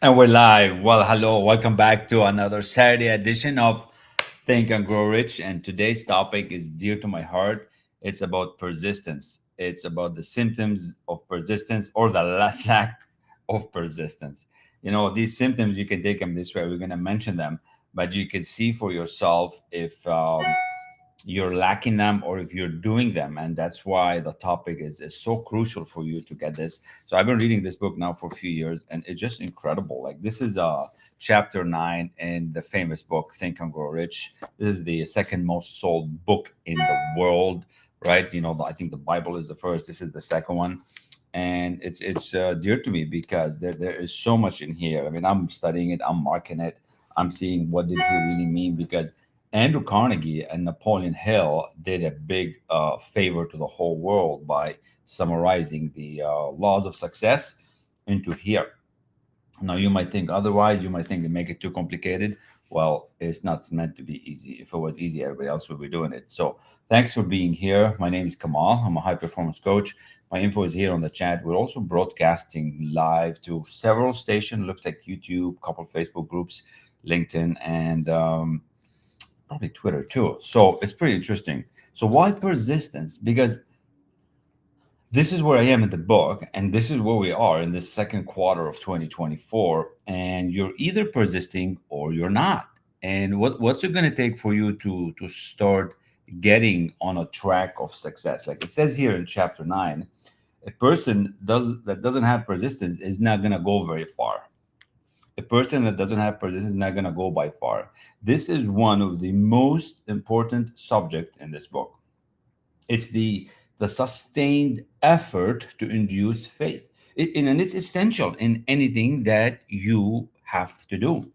And we're live. Well, hello. Welcome back to another Saturday edition of Think and Grow Rich. And today's topic is dear to my heart. It's about persistence, it's about the symptoms of persistence or the lack of persistence. These symptoms, you can take them this way. We're going to mention them, but you can see for yourself if you're lacking them or if you're doing them, and that's why the topic is so crucial for you to get this. So I've been reading this book now for a few years, and it's just incredible. Like, this is chapter 9 in the famous book Think and Grow Rich. This is the second most sold book in the world, right? I think the Bible is the first, this is the second one. And it's dear to me because there is so much in here. I mean, I'm studying it, I'm marking it, I'm seeing what did he really mean, because Andrew Carnegie and Napoleon Hill did a big favor to the whole world by summarizing the laws of success into here. Now, you might think otherwise. You might think they make it too complicated. Well, it's not meant to be easy. If it was easy, everybody else would be doing it. So, thanks for being here. My name is Kamal. I'm a high performance coach. My info is here on the chat. We're also broadcasting live to several stations. Looks like YouTube, couple Facebook groups, LinkedIn, and probably Twitter too. So it's pretty interesting. So why persistence? Because this is where I am in the book, and this is where we are in the second quarter of 2024. And you're either persisting or you're not. And what's it going to take for you to start getting on a track of success? Like it says here in chapter 9, a person that doesn't have persistence is not going to go very far. A person that doesn't have persistence is not going to go by far. This is one of the most important subject in this book. It's the sustained effort to induce faith. And it's essential in anything that you have to do.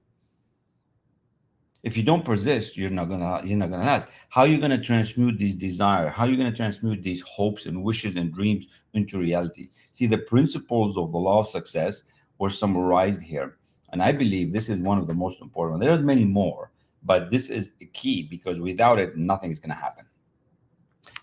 If you don't persist, you're not gonna last. How are you gonna transmute these desire? How are you gonna transmute these hopes and wishes and dreams into reality? See, the principles of the law of success were summarized here, and I believe this is one of the most important. There's many more, but this is a key because without it, nothing is gonna happen.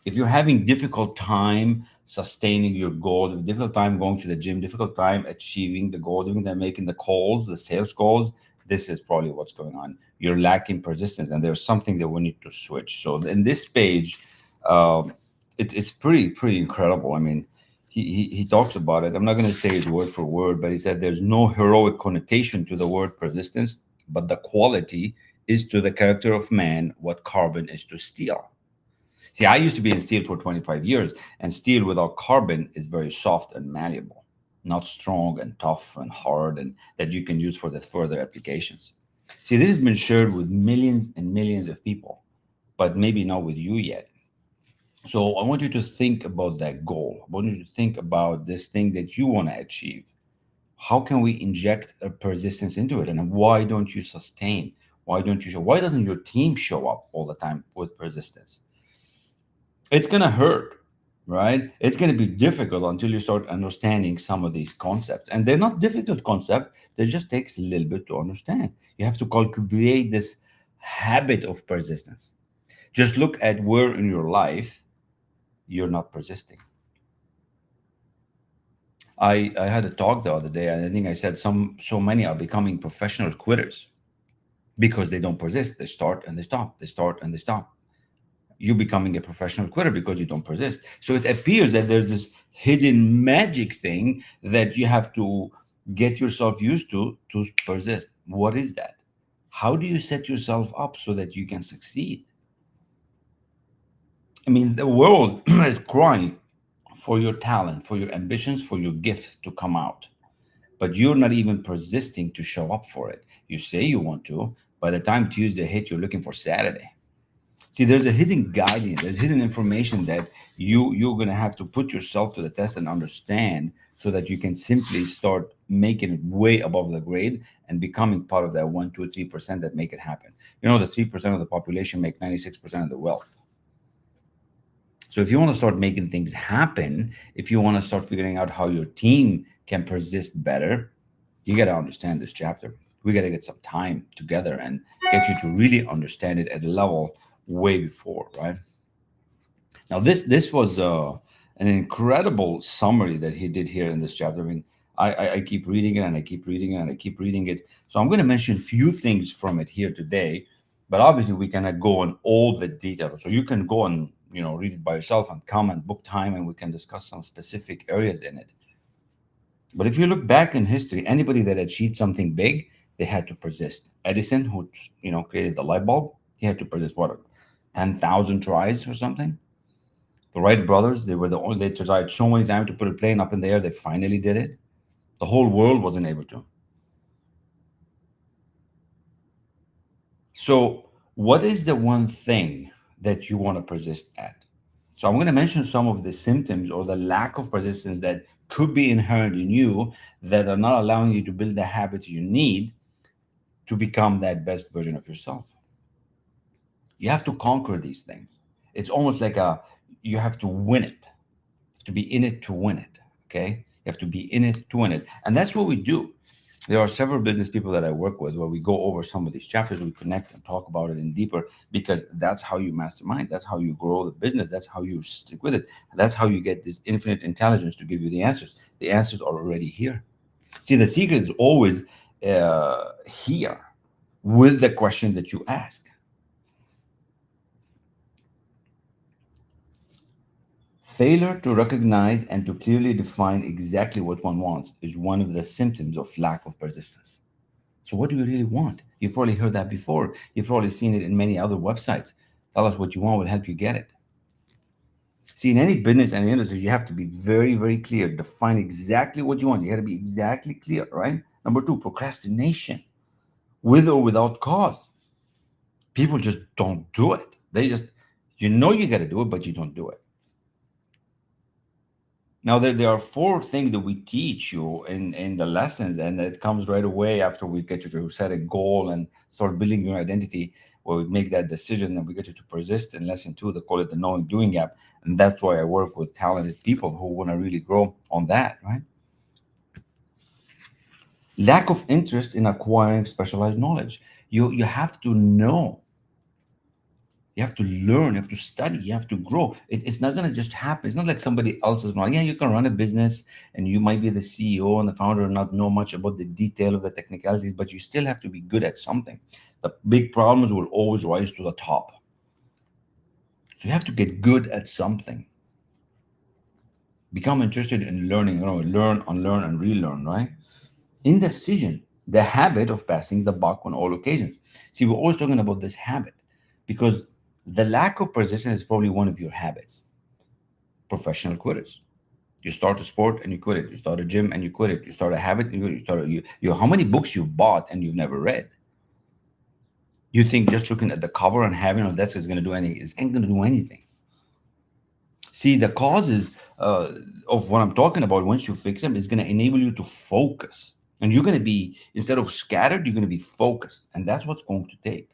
If you're having difficult time sustaining your goals, difficult time going to the gym, difficult time achieving the goals, difficult time making the calls, the sales calls, this is probably what's going on. You're lacking persistence, and there's something that we need to switch. So in this page, um, it's pretty incredible. I mean, he talks about it. I'm not going to say it word for word, but he said there's no heroic connotation to the word persistence, but the quality is to the character of man what carbon is to steel. See, I used to be in steel for 25 years, and steel without carbon is very soft and malleable, not strong and tough and hard, and that you can use for the further applications. See, this has been shared with millions and millions of people, but maybe not with you yet. So I want you to think about that goal. I want you to think about this thing that you want to achieve. How can we inject a persistence into it? And why don't you sustain? Why don't you show? Why doesn't your team show up all the time with persistence? It's going to hurt, right? It's going to be difficult until you start understanding some of these concepts. And they're not difficult concepts, they just takes a little bit to understand. You have to cultivate this habit of persistence. Just look at where in your life you're not persisting. I had a talk the other day, and I think I said so many are becoming professional quitters because they don't persist. They start and they stop. They start and they stop. You becoming a professional quitter because you don't persist. So it appears that there's this hidden magic thing that you have to get yourself used to persist. What is that? How do you set yourself up so that you can succeed? I mean, the world is crying for your talent, for your ambitions, for your gift to come out, but you're not even persisting to show up for it. You say you want to. By the time Tuesday hit, you're looking for Saturday. See, there's a hidden guidance, there's hidden information that you're gonna have to put yourself to the test and understand so that you can simply start making it way above the grade and becoming part of that 1, 2, 3% that make it happen. The 3% of the population make 96% of the wealth. So if you want to start making things happen, if you want to start figuring out how your team can persist better, you got to understand this chapter. We got to get some time together and get you to really understand it at a level way before, right? Now, this was an incredible summary that he did here in this chapter. I mean, I keep reading it and I keep reading it and I keep reading it. So I'm going to mention a few things from it here today, but obviously we cannot go on all the details. So you can go and read it by yourself and come and book time and we can discuss some specific areas in it. But if you look back in history, anybody that achieved something big, they had to persist. Edison, who created the light bulb, he had to persist. What, 10,000 tries or something? The Wright brothers, they were the only. They tried so many times to put a plane up in the air. They finally did it. The whole world wasn't able to. So, what is the one thing that you want to persist at? So, I'm going to mention some of the symptoms or the lack of persistence that could be inherent in you that are not allowing you to build the habits you need to become that best version of yourself. You have to conquer these things. It's almost like you have to win it. You have to be in it to win it. Okay? You have to be in it to win it. And that's what we do. There are several business people that I work with where we go over some of these chapters, we connect and talk about it in deeper because that's how you mastermind. That's how you grow the business. That's how you stick with it. That's how you get this infinite intelligence to give you the answers. The answers are already here. See, the secret is always here with the question that you ask. Failure to recognize and to clearly define exactly what one wants is one of the symptoms of lack of persistence. So, what do you really want? You've probably heard that before. You've probably seen it in many other websites. Tell us what you want, will help you get it. See, in any business and industry, you have to be very, very clear. Define exactly what you want. You got to be exactly clear, right? Number two, procrastination, with or without cause. People just don't do it. They just, you got to do it, but you don't do it. Now, there are four things that we teach you in the lessons, and it comes right away after we get you to set a goal and start building your identity, where we make that decision and we get you to persist in lesson two. They call it the knowing doing gap. And that's why I work with talented people who want to really grow on that, right? Lack of interest in acquiring specialized knowledge. You have to know. You have to learn, you have to study, you have to grow. It's not going to just happen. It's not like somebody else is going, yeah, you can run a business and you might be the CEO and the founder and not know much about the detail of the technicalities, but you still have to be good at something. The big problems will always rise to the top. So you have to get good at something. Become interested in learning, learn, unlearn, and relearn, right? Indecision, the habit of passing the buck on all occasions. See, we're always talking about this habit because the lack of persistence is probably one of your habits. Professional quitters. You start a sport and you quit it. You start a gym and you quit it. You start a habit and you start how many books you've bought and you've never read? You think just looking at the cover and having on desk is going to do anything? It's not going to do anything. See, the causes of what I'm talking about, once you fix them, is going to enable you to focus. And you're going to be, instead of scattered, you're going to be focused. And that's what's going to take.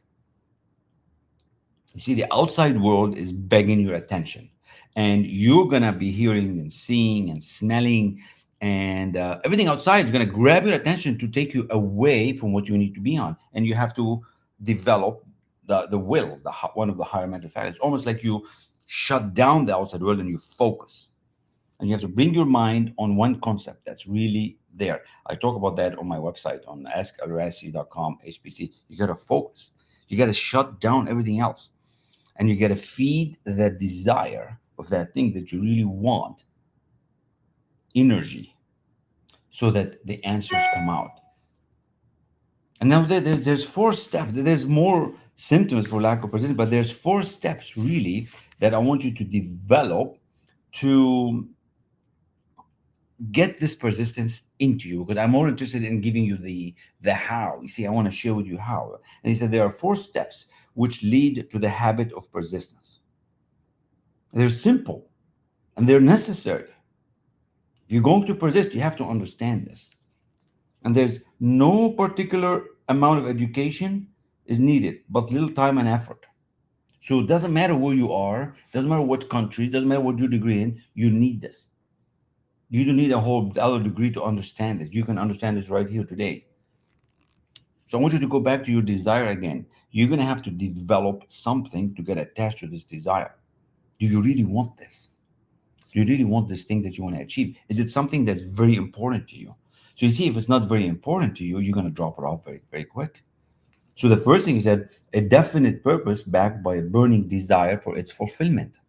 You see, the outside world is begging your attention. And you're going to be hearing and seeing and smelling. And everything outside is going to grab your attention to take you away from what you need to be on. And you have to develop the will, one of the higher mental factors. It's almost like you shut down the outside world and you focus. And you have to bring your mind on one concept that's really there. I talk about that on my website on askelrassi.com, HPC. You got to focus. You got to shut down everything else. And you got to feed that desire of that thing that you really want energy so that the answers come out. And now there's four steps. There's more symptoms for lack of persistence, but there's four steps really that I want you to develop to get this persistence into you, because I'm more interested in giving you the how. You see, I want to share with you how. And he said there are four steps which lead to the habit of persistence. They're simple and they're necessary. If you're going to persist, you have to understand this. And there's no particular amount of education is needed, but little time and effort. So it doesn't matter where you are, doesn't matter what country, doesn't matter what your degree in, you need this. You don't need a whole other degree to understand this. You can understand this right here today. So I want you to go back to your desire again. You're going to have to develop something to get attached to this desire. Do you really want this? Do you really want this thing that you want to achieve? Is it something that's very important to you? So you see, if it's not very important to you, you're going to drop it off very, very quick. So the first thing is that a definite purpose backed by a burning desire for its fulfillment.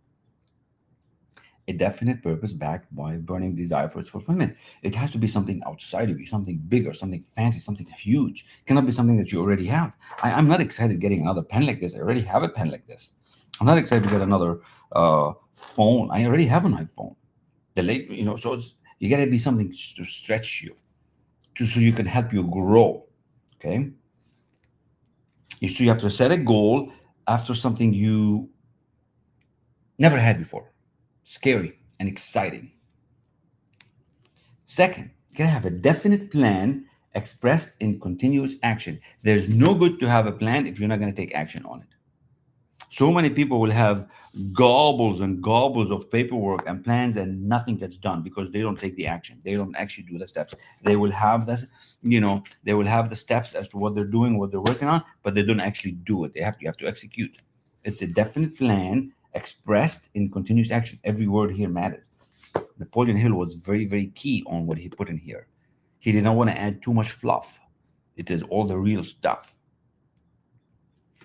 A definite purpose backed by a burning desire for its fulfillment. It has to be something outside of you, something bigger, something fancy, something huge. It cannot be something that you already have. I'm not excited getting another pen like this. I already have a pen like this. I'm not excited to get another phone. I already have an iPhone. The late, so you got to be something to stretch you, so you can help you grow. Okay. So you have to set a goal after something you never had before, scary and exciting. Second, you gotta have a definite plan expressed in continuous action. There's no good to have a plan if you're not gonna take action on it. So many people will have gobbles and gobbles of paperwork and plans and nothing gets done because they don't take the action. They don't actually do the steps. They will have this, they will have the steps as to what they're doing, what they're working on, but they don't actually do it. You have to execute. It's a definite plan expressed in continuous action. Every word here matters. Napoleon Hill was very, very key on what he put in here. He did not want to add too much fluff. It is all the real stuff.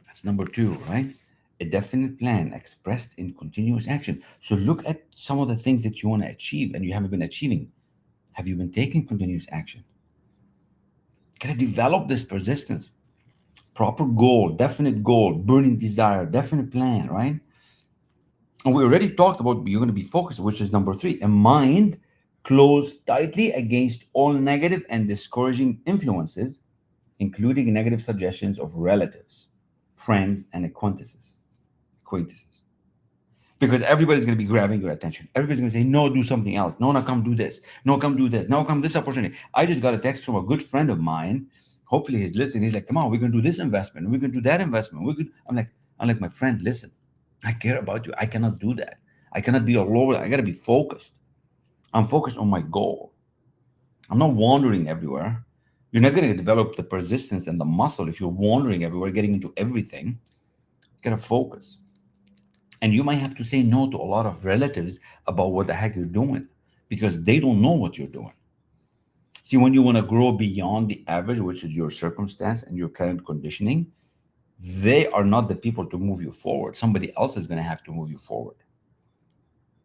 That's number two, right? A definite plan expressed in continuous action. So look at some of the things that you want to achieve and you haven't been achieving. Have you been taking continuous action? Gotta develop this persistence. Proper goal, burning desire, definite plan, right? And we already talked about you're going to be focused, which is number three. A mind closed tightly against all negative and discouraging influences, including negative suggestions of relatives, friends, and acquaintances. Because everybody's going to be grabbing your attention. Everybody's going to say, no, do something else. No, no, come do this. No, come do this. No, come this opportunity. I just got a text from a good friend of mine. Hopefully he's listening. He's like, come on, we're going to do this investment. We're going to do that investment. I'm like, my friend, listen, I care about you. I cannot do that. I cannot be all over. I got to be focused. I'm focused on my goal. I'm not wandering everywhere. You're not going to develop the persistence and the muscle if you're wandering everywhere, getting into everything. You got to focus. And you might have to say no to a lot of relatives about what the heck you're doing because they don't know what you're doing. See, when you want to grow beyond the average, which is your circumstance and your current conditioning, they are not the people to move you forward. Somebody else is going to have to move you forward.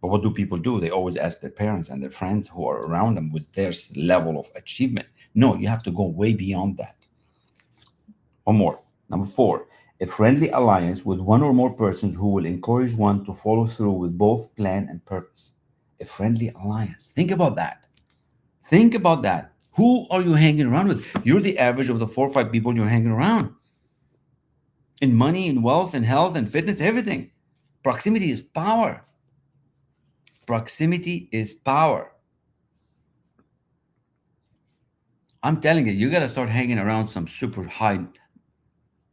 But what do people do? They always ask their parents and their friends who are around them with their level of achievement. No, you have to go way beyond that. One more. Number four, a friendly alliance with one or more persons who will encourage one to follow through with both plan and purpose. A friendly alliance. Think about that. Think about that. Who are you hanging around with? You're the average of the 4 or 5 people you're hanging around. In money, in wealth, in health, and fitness, everything. Proximity is power. Proximity is power. I'm telling you, you got to start hanging around some super high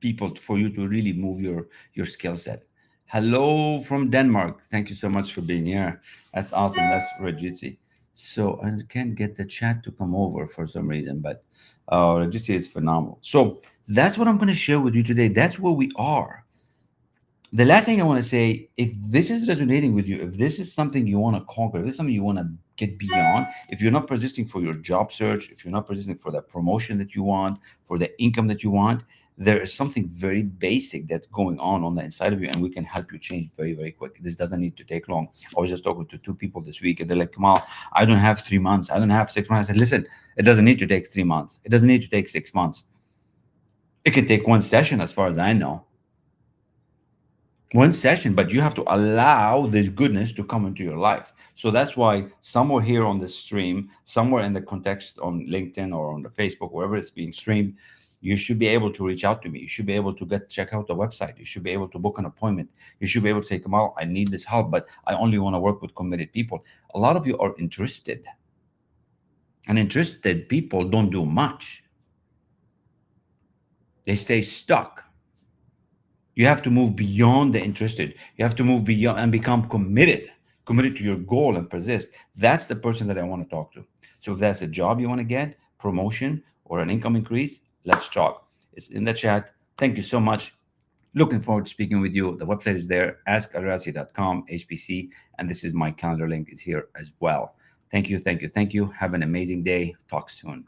people for you to really move your skill set. Hello from Denmark. Thank you so much for being here. That's awesome. That's Rajitsi. So I can't get the chat to come over for some reason, but Rajitsi is phenomenal. So that's what I'm going to share with you today. That's where we are. The last thing I want to say, if this is resonating with you, if this is something you want to conquer, if this is something you want to get beyond, if you're not persisting for your job search, if you're not persisting for the promotion that you want, for the income that you want, there is something very basic that's going on the inside of you, and we can help you change very, very quick. This doesn't need to take long. I was just talking to 2 people this week, and they're like, Kamal, I don't have 3 months. I don't have 6 months. I said, listen, it doesn't need to take 3 months. It doesn't need to take 6 months. It can take one session, as far as I know. One session, but you have to allow this goodness to come into your life. So that's why somewhere here on this stream, somewhere in the context on LinkedIn or on the Facebook, wherever it's being streamed, you should be able to reach out to me. You should be able to check out the website. You should be able to book an appointment. You should be able to say, Kamal, I need this help, but I only want to work with committed people. A lot of you are interested, and interested people don't do much. They stay stuck. You have to move beyond the interested. You have to move beyond and become committed to your goal and persist. That's the person that I want to talk to. So if that's a job you want to get, promotion, or an income increase, let's talk. It's in the chat. Thank you so much. Looking forward to speaking with you. The website is there, askel-rassi.com, HPC, and this is my calendar link is here as well. Thank you, thank you, thank you. Have an amazing day. Talk soon.